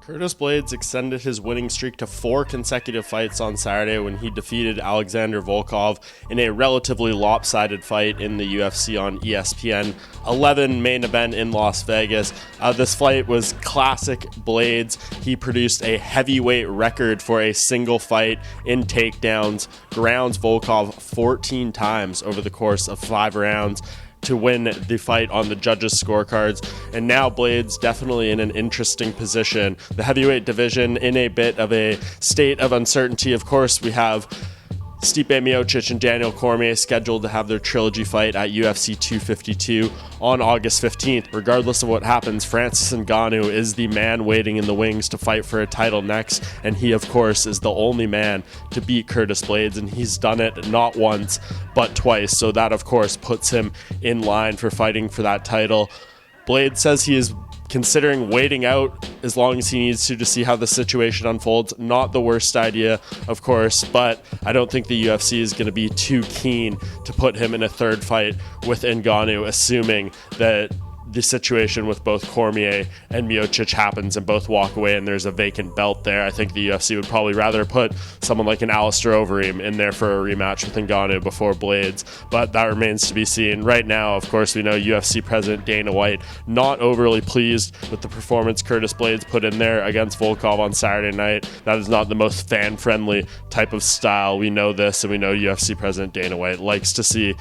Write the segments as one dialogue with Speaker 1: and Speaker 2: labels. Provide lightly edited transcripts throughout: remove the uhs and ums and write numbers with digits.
Speaker 1: Curtis Blaydes extended his winning streak to 4 consecutive fights on Saturday when he defeated Alexander Volkov in a relatively lopsided fight in the UFC on ESPN 11 main event in Las Vegas. This fight was classic Blaydes. He produced a heavyweight record for a single fight in takedowns, grounds Volkov 14 times over the course of 5 rounds to win the fight on the judges' scorecards. And now Blaydes definitely in an interesting position. The heavyweight division in a bit of a state of uncertainty. Of course, we have Stipe Miocic and Daniel Cormier scheduled to have their trilogy fight at UFC 252 on August 15th. Regardless of what happens, Francis Ngannou is the man waiting in the wings to fight for a title next, and he, of course, is the only man to beat Curtis Blaydes, and he's done it not once, but twice, so that, of course, puts him in line for fighting for that title. Blaydes says he is considering waiting out as long as he needs to see how the situation unfolds. Not the worst idea, of course, but I don't think the UFC is going to be too keen to put him in a third fight with Ngannou, assuming that the situation with both Cormier and Miocic happens and both walk away and there's a vacant belt there. I think the UFC would probably rather put someone like an Alistair Overeem in there for a rematch with Ngannou before Blaydes, but that remains to be seen. Right now, of course, we know UFC President Dana White not overly pleased with the performance Curtis Blaydes put in there against Volkov on Saturday night. That is not the most fan-friendly type of style. We know this, and we know UFC President Dana White likes to see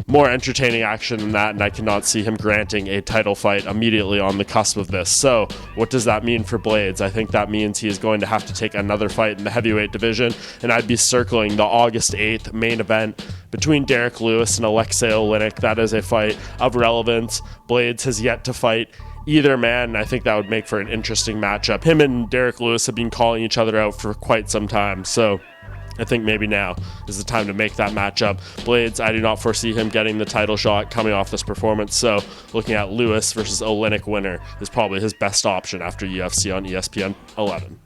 Speaker 1: more entertaining action than that, and I cannot see him granting a title fight immediately on the cusp of this. So what does that mean for Blaydes? I think that means he is going to have to take another fight in the heavyweight division, and I'd be circling the August 8th main event between Derek Lewis and Alexei Oleinik. That is a fight of relevance. Blaydes has yet to fight either man, and I think that would make for an interesting matchup. Him and Derek Lewis have been calling each other out for quite some time, so I think maybe now is the time to make that matchup. Blaydes, I do not foresee him getting the title shot coming off this performance, so looking at Lewis versus Oleinik winner is probably his best option after UFC on ESPN 11.